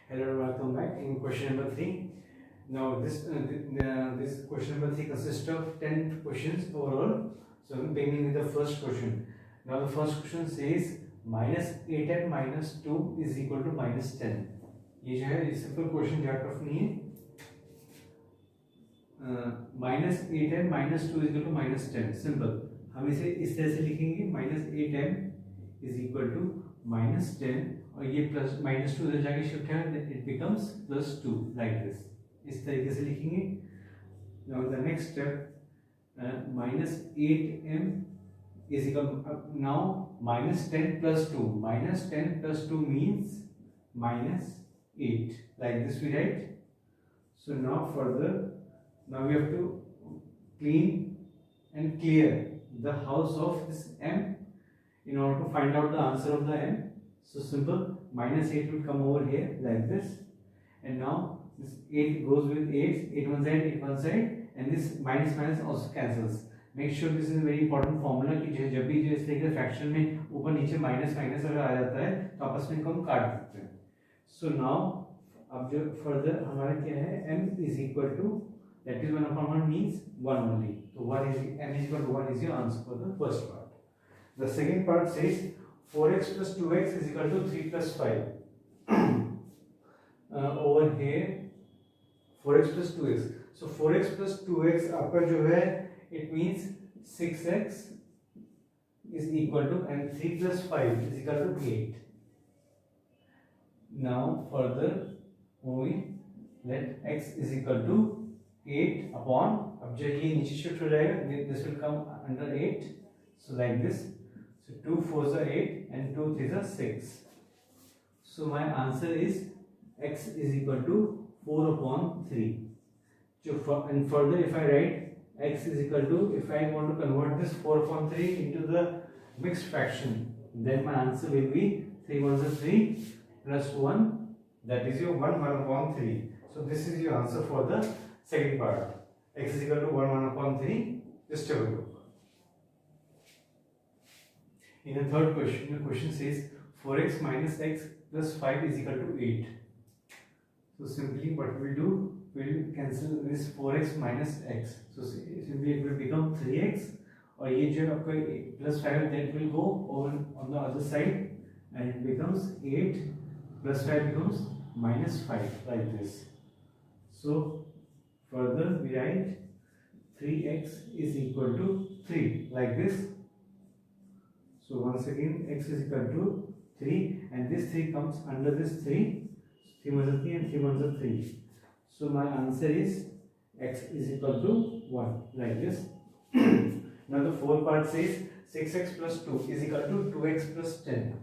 Hello, welcome back. In question number 3. Now this question number 3 consists of 10 questions overall. So I'm beginning with the first question. Now the first question says minus 8n minus 2 is equal to minus 10. ये जो है simple question ज़्यादा tough नहीं है. Minus 8n minus 2 is equal to minus 10. Simple हम इसे इस तरह से लिखेंगे minus 8n is equal to minus 10 और ये प्लस माइनस 2 इधर जाके शिफ्ट है, it becomes plus 2 like this. इस तरीके से लिखेंगे. Now the next step minus 8m is equal now minus 10 plus 2. Minus 10 plus 2 means minus 8. Like this we write. So now further, now we have to clean and clear the house of this m in order to find out the answer of the m. So simple, minus 8 will come over here like this, and now this 8 goes with 8 one side, 8 one side, and this minus minus also cancels. Make sure this is very important formula कि जब भी जो इस तरीके fraction में ऊपर नीचे minus minus अगर आ जाता है तो आपस में इनको हम काट सकते हैं. सो नाउ अब जो फर्दर हमारा क्या है, m is equal to that is 1/1 means 1 only. तो what is m is equal to 1 is your answer for the first part. The second part says 4x + 2x is equal to 3 + 5. Over here 4x + 2x. So 4x + 2x आपका जो है it means 6x is equal to, and 3 plus 5 is equal to 8. Now further moving, let x is equal to 8 upon, अब जब ये नीचे shift हो जाएगा this will come under 8, so like this. So 2 4s are 8 and 2 3s are 6. So my answer is x is equal to 4/3. And further if I write x is equal to, if I want to convert this 4/3 into the mixed fraction, then my answer will be 3 1s are 3 plus 1, that is your 1/3. So this is your answer for the second part. X is equal to 1/3. Just have a look. In the third question, the question says 4x minus x plus 5 is equal to 8. So simply what we will do, we will cancel this 4x minus x. So simply it will become 3x, और ये जो आपका plus 5 that will go over on the other side and it becomes 8 plus 5 becomes minus 5 like this. So further we write 3x is equal to 3 like this. So once again x is equal to 3 and this 3 comes under this 3. 3 1s are 3 and 3 1s are 3. So my answer is x is equal to 1 like this. Now the fourth part says 6x plus 2 is equal to 2x plus 10.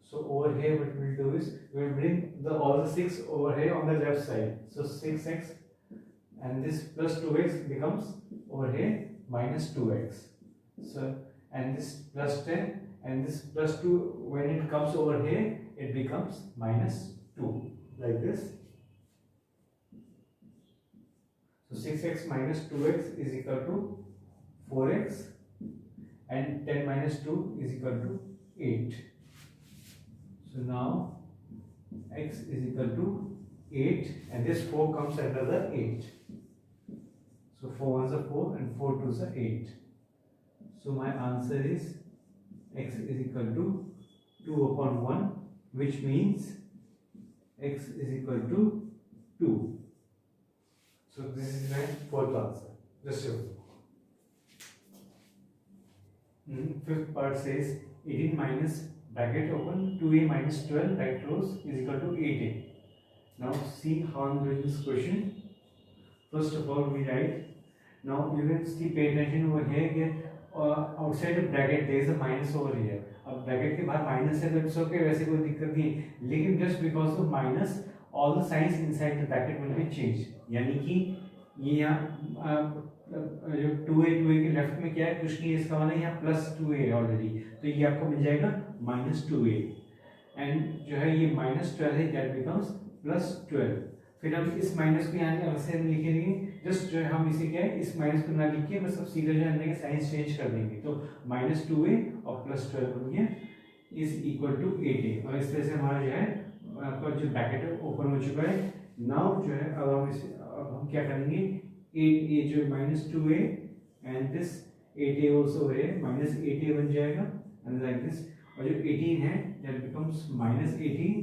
So over here what we will do is we will bring all the 6 over here on the left side. So 6x and this plus 2x becomes over here minus 2x. So and this plus 10 and this plus 2, when it comes over here it becomes minus 2 like this. So 6x minus 2x is equal to 4x and 10 minus 2 is equal to 8. So now x is equal to 8 and this 4 comes under the 8. So 4 1s are 4 and 4 2s are 8. So my answer is x is equal to 2/1, which means x is equal to 2. So this is my fourth answer. Just show. Fifth part says 18 minus bracket open 2a minus 12 bracket close is equal to 8a. Now see how I am doing this question. First of all we write. Now you can see, pay attention over here. Outside the bracket there is a minus over here. अब bracket के बाहर minus है तो it's okay, वैसे कोई दिक्कत नहीं है. लेकिन just because of minus all the signs inside the bracket will be changed. यानी कि ये यहाँ जो 2a के लेफ्ट में क्या है, कुछ नहीं है, इसका मतलब यहाँ प्लस 2a ऑलरेडी, तो ये आपको मिल जाएगा minus 2a एंड जो है ये minus 12 है, that becomes plus 12. फिर हम इस माइनस को यहाँ अलग से लिखेंगे. जस्ट जो है हम इसे क्या है, इस माइनस को ना लिखिए, बस अब सीधे जो है साइंस चेंज कर देंगे. तो minus 2a और plus 12 बन गया इज इक्वल टू 8a. और इस तरह से हमारा जो है आपका जो ब्रैकेट है ओपन हो चुका है। नाउ जो है अब हम क्या करेंगे, ये जो -2a and this 8a also है, -8a बन जाएगा एंड लाइक दिस, और जो 18 है that becomes -18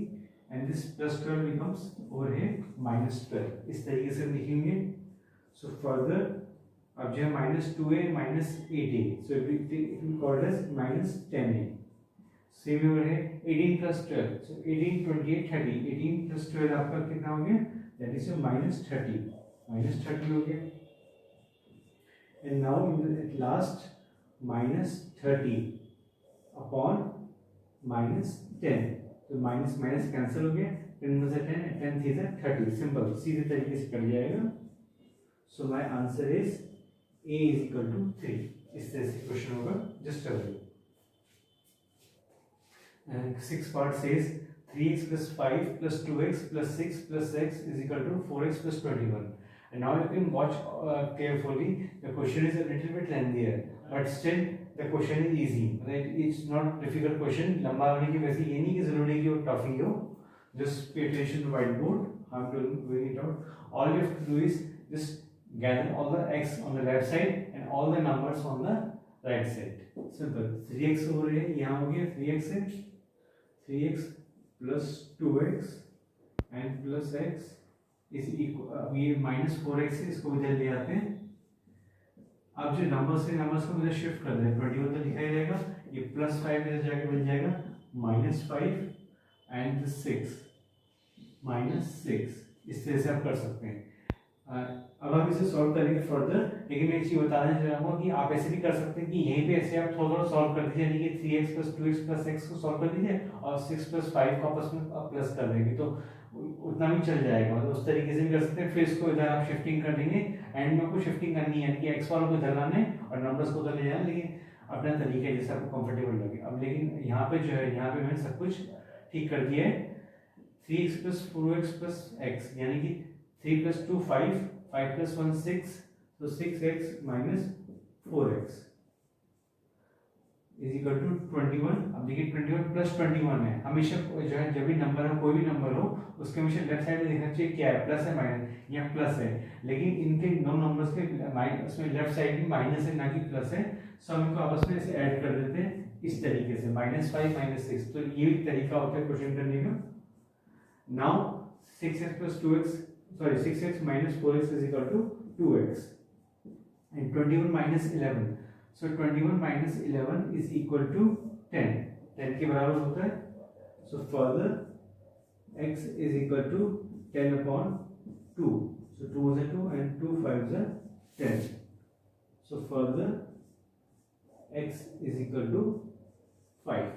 and this +12 becomes over है -12। इस तरीके से लिखेंगे। सो फर्दर अब जो है -2a -8a, so it will called as -10a। Same over है 18 + 12, सो 18 28 30, 18 + 12 आपका कितना हो गया, दैट इज -30 हो गया। And now at last -30 upon -10, तो माइनस माइनस कैंसिल हो गया, 10 में से 10, 10 3 से 30, सिंपल सीधे तरीके से कट जाएगा। सो माय आंसर इज a = 3। इस तरह से क्वेश्चन होगा। Just a very and 6 part says 3x + 5 + 2x + 6 + x = 4x + 21. And now you can watch carefully. The question is a little bit lengthier, but still the question is easy. Right? It's not difficult question. लंबा होने की वैसे ये नहीं कि जरूरी कि वो tough ही हो. Just pay attention to whiteboard. I'm doing it out. All you have to do is just gather all the x on the left side and all the numbers on the right side. Simple. 3x हो रही है, यहाँ हो गया 3x है, 3x + 2x and plus x is equal, अब ये -4x है, इसको इधर ले आते हैं। अब जो नंबर्स है, नंबर्स को इधर शिफ्ट कर दें, 21 तो लिखा ही रहेगा, ये +5 इधर जाके बन जाएगा -5 एंड 6 -6। इस तरह से आप कर सकते हैं। अब हम इसे सॉल्व करेंगे फर्दर, लेकिन मैं एक चीज बताना चाहूँगा कि आप ऐसे भी कर सकते हैं कि यहीं पे ऐसे आप थोड़ा थोड़ा सॉल्व कर दीजिए, यानी कि 3x + 2x + x को सॉल्व कर दीजिए और 6 + 5 को आपस में आप प्लस कर देंगे, तो उतना भी चल जाएगा। मतलब उस तरीके से भी कर सकते हैं। फिर इसको इधर आप शिफ्टिंग कर देंगे, एंड में आपको शिफ्टिंग करनी है, यानी कि x वालों को इधर लाना है और नंबर्स को उधर ले जाना, लेकिन अपना तरीका है जैसे आपको कंफर्टेबल लगे। अब लेकिन यहाँ पे जो है, यहाँ पे मैंने सब कुछ ठीक कर दिया है। 3x + 4x + x, यानी कि 3 + 2 5, 5 + 1 6, so 6x - 4x = 21। अब देखिए 21 + 21 है, हमेशा जो है जब भी नंबर हो, कोई भी नंबर हो, उसके हमेशा लेफ्ट साइड में देखना चाहिए क्या है, प्लस है माइनस, या प्लस है। लेकिन इनके दो नंबर्स के उसमें लेफ्ट साइड में माइनस है ना कि प्लस है, सो हम इनको आपस में ऐसे ऐड कर देते हैं इस तरीके से, -5 - 6। तो ये एक तरीका होता है क्वेश्चन करने का। Now 6x + 2x, sorry 6x - 4x = 2x and 21 - 11, so 21 - 11 is equal to 10, 10 के बराबर होता है। so further x is equal to 10/2, so 2 is 2 and 2 5s are 10, so further x is equal to 5.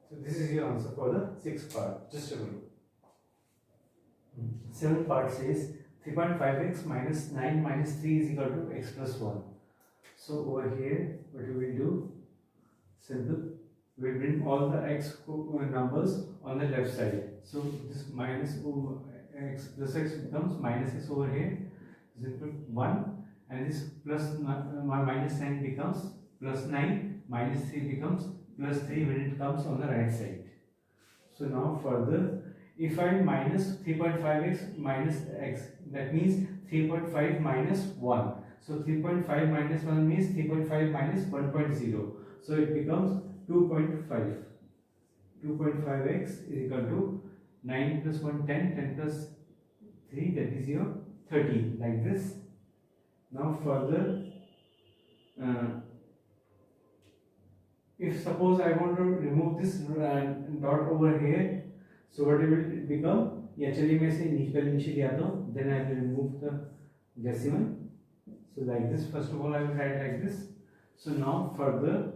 So this is your answer for the 6th part. Just a minute. 7th part says 3.5x - 9 - 3 is equal to x + 1. So over here, what we will do? Simple. We will bring all the x numbers on the left side. So this -x + x becomes -x over here is equal to 1, and this -9 becomes +9, -3 becomes +3 when it comes on the right side. So now further, if I minus 3.5x minus x, that means 3.5 minus 1. So 3.5 minus 1 means 3.5 minus 1.0. So it becomes 2.5. 2.5x is equal to 9 + 1 10, 10 + 3, that is your 30, like this. Now further, if suppose I want to remove this dot over here, so what it will become? Yeah, चलिए मैं इसे नीचे ले आता हूँ, then I will remove the decimal. So like this, first of all I will write like this. So now further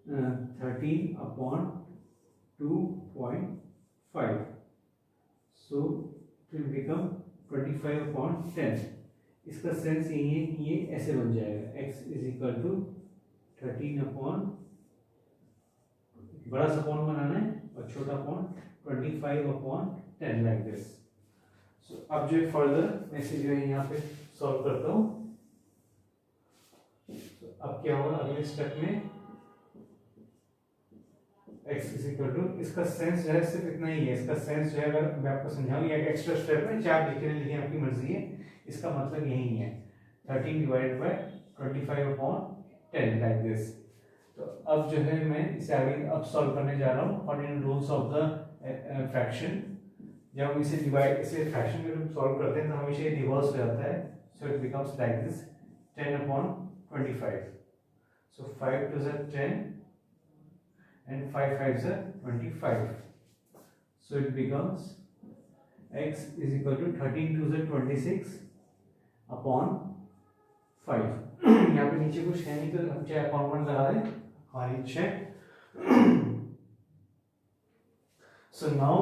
13/2.5, so it will become 25/10. इसका sense यही है कि ये ऐसे बन जाएगा, x is equal to 13/, बड़ा सा पॉइंट बनाना है और छोटा पॉइंट 25/10, लाइक दिस। सो अब जो फर्दर मैं इसे जो है यहाँ पे सॉल्व करता हूँ। अब क्या होगा अगले स्टेप में, x इज इक्वल टू, इसका सेंस जो है सिर्फ इतना ही है, इसका सेंस जो है अगर मैं आपको समझाऊं, ये एक एक्स्ट्रा स्टेप है, चाहे आप लिखने लिखें आपकी मर्जी है, इसका मतलब यही है 13 divided by 25 upon 10 like this. तो अब जो है मैं इसे आगे अब सॉल्व करने जा रहा हूँ according to rules of the fraction. जब हम इसे डिवाइड, इसे फ्रैक्शन में जब सॉल्व करते हैं तो हमेशा ये रिवर्स हो जाता है, so it becomes like this 10 upon 25। So 5 to the 10 and 5 5s are 25. So it becomes x is equal to 13 to the 26 upon 5. यहाँ पे नीचे कुछ है नहीं तो हम चाहे अपॉन 1 लगा दें, हमारी इच्छा है। So now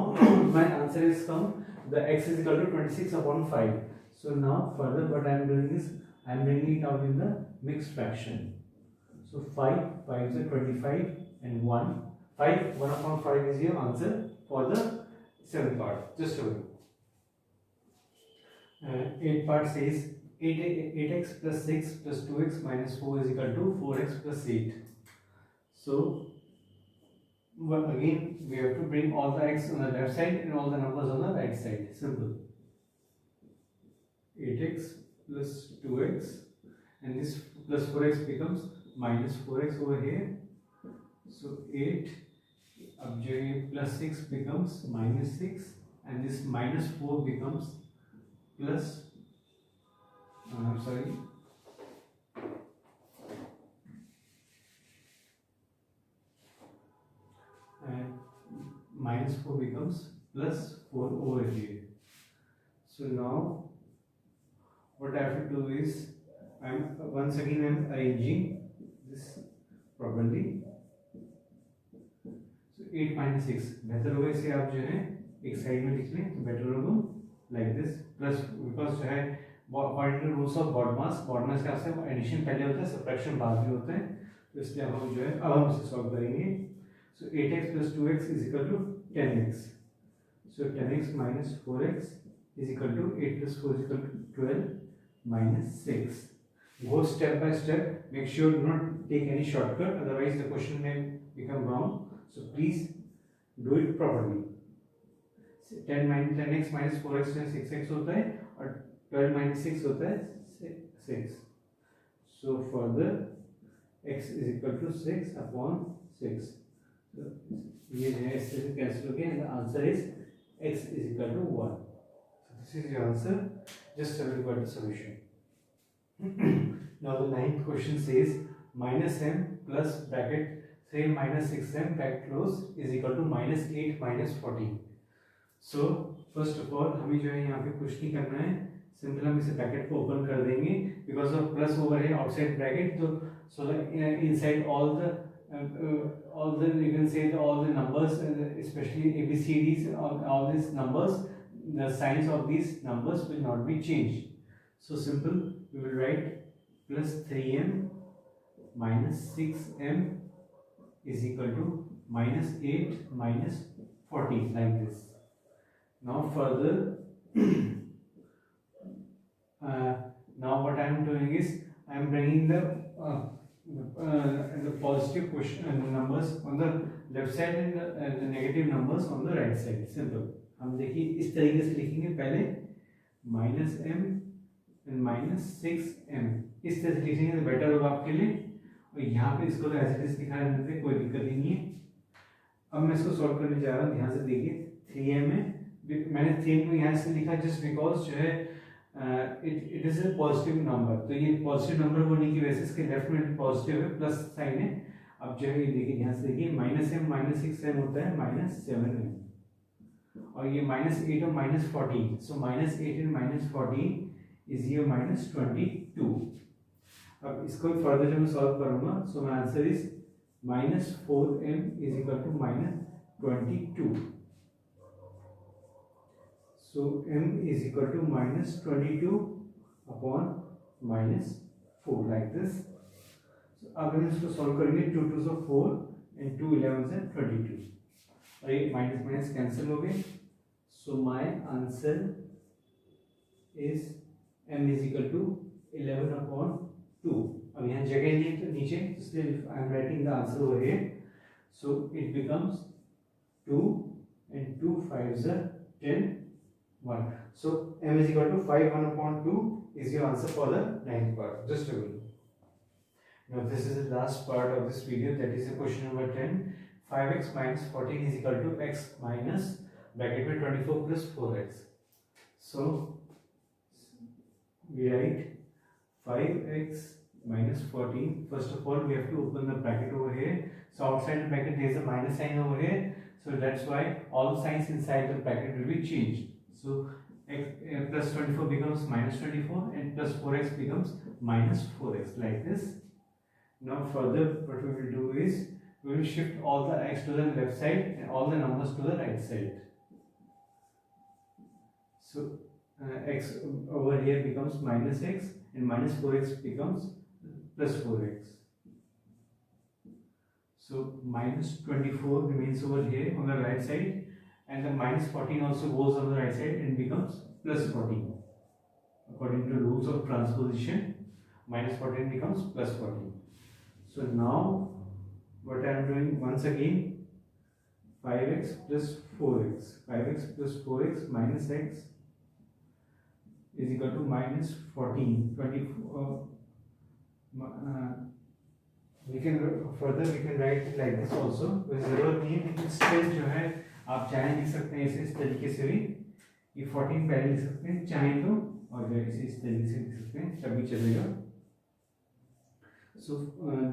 my answer is come, the x is equal to 26 upon 5. So now further what I am doing is I am bringing it out in the mixed fraction. So 5 5s are 25 and 1 5 1 upon 5 is your answer for the seventh part. Just a look. 8th part says 8x plus 6 plus 2x minus 4 is equal to 4x plus 8. So well, again we have to bring all the x on the left side and all the numbers on the right side. Simple. 8x plus 2x and this plus 4x becomes minus 4x over here. So 8, अब जो ये plus 6 becomes minus 6 and this minus 4 becomes plus, I'm sorry, and minus 4 becomes plus 4 over here. So now what I have to do is once again I'm arranging this properly. So 8 minus 6 बेहतर होगा, इसे आप जो है एक side में लिख लें तो बेटर होगा like this, plus because जो है according to rules of BODMAS का से एडिशन पहले होता है, सब्ट्रैक्शन बाद में होता है, तो इसलिए हम जो है अब हम इसे सॉल्व करेंगे। So 8x plus 2x is equal to 10x. So 10x minus 4x is equal to 8 plus 4 is equal to 12 minus 6. Go step by step. Make sure do not take any shortcut, otherwise the question may become wrong. So please do it properly. 10x minus 4x में 6x होता है और 12 minus 6 होता है 6. So further x is equal to 6 upon 6. So ये जो है इससे कैंसिल हो गया and the answer is x is equal to 1. So this is your answer. Just have a look at the solution. Now the ninth question says minus m plus bracket 3 minus 6m bracket close is equal to minus 8 minus 14. So first of all हमें जो है यहाँ पे कुछ नहीं करना है, simple हम इसे ब्रैकेट को ओपन कर देंगे बिकॉज ऑफ प्लस ओवर है आउटसाइड ब्रैकेट, तो सो inside all the you can say all the numbers, especially ABCDs, all these numbers, the signs of these numbers will not be changed. So simple, we will write plus 3m minus 6m is equal to minus 8 minus 14 like this. Now further now what I am doing is I am bringing the positive question numbers on the left side and the negative numbers on the right side. Simple. हम देखिए इस तरीके से लिखेंगे, पहले minus m and minus 6m इस तरह से लिखेंगे तो बेटर होगा आपके लिए, और यहाँ पे इसको तो एज इट इज दिखा देते हैं, कोई दिक्कत ही नहीं है। अब मैं इसको सॉल्व करने जा रहा हूँ, ध्यान से देखिए 3m है, मैंने 3m को यहाँ से लिखा जस्ट बिकॉज जो है it is a positive number, तो ये पॉजिटिव नंबर होने की वजह से इसके लेफ्ट में पॉजिटिव है, प्लस साइन है। अब जो है ये देखिए ध्यान से देखिए माइनस m माइनस 6m होता है माइनस 7m, और ये माइनस 8 और minus 14, so minus 8 and minus 14 is ये माइनस 22। अब इसको फर्दर जब मैं सॉल्व करूंगा, so my answer is minus 4m is equal to minus 22। So m is equal to minus 22 upon minus 4 like this. So अब हम इसको सॉल्व करेंगे, 2 2s are 4 and 2 11s are 22, और ये माइनस माइनस कैंसिल हो गए। So my answer is m is equal to 11 upon 2। अब यहाँ जगह नहीं है तो नीचे, इसलिए I am writing the answer over here. so it becomes 2 and 2 5s are 10 1. So m is equal to 5 1 upon 2 is your answer for the ninth part. Just a minute. Now this is the last part of this video, that is the question number 10. 5x minus 14 is equal to x minus bracket में 24 plus 4x. So we write 5x minus 14. First of all, we have to open the bracket over here. So outside the bracket there is a minus sign over here. So that's why all signs inside the bracket will be changed. So x plus 24 becomes minus 24 and plus 4x becomes minus 4x, like this. Now further what we will do is we will shift all the x to the left side and all the numbers to the right side. So x over here becomes minus x and minus 4x becomes plus 4x. So minus 24 remains over here on the right side, and the minus 14 also goes on the right side and becomes plus 14. According to rules of transposition, minus 14 becomes plus 14. So now what I am doing once again, 5x plus 4x, 5x plus 4x minus x is equal to minus 14. 24. We can write it like this also. कोई ज़रूरत नहीं है, लेकिन still जो है आप चाहे लिख सकते हैं इसे इस तरीके से भी, ये 14 पहले लिख सकते हैं चाहे तो, और इसे इस तरीके से लिख सकते हैं तभी चलेगा. So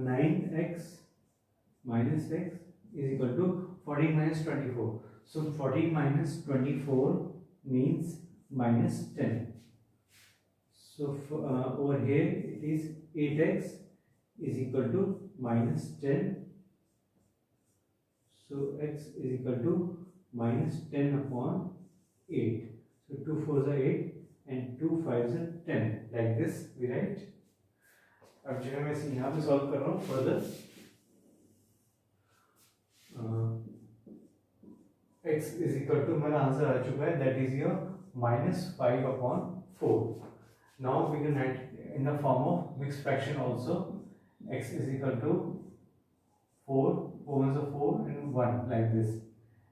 9x minus x is equal to 14 minus 24. So 14 minus 24 means minus 10. So over here it is 8x is equal to minus 10. So x is equal to minus 10 upon 8. So 2 4s are 8 and 2 5s are 10. Like this we write. अब जो है मैं इसे यहाँ पे solve कर रहा हूँ further. x is equal to मेरा आंसर आ चुका है, that is your minus 5 upon 4. Now we can write in the form of mixed fraction also. X is equal to 4, 4 is a 4 and 1, like this,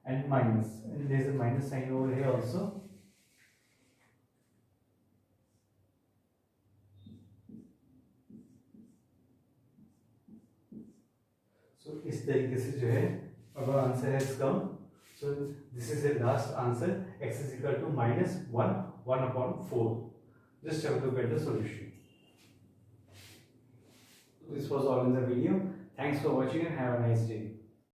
and minus, and there is a minus sign over here also. So इस तरीके से जो है अब answer है इसका. So this is the last answer. X is equal to minus 1 upon 4. Just have to look at the solution. This was all in the video. Thanks for watching and have a nice day.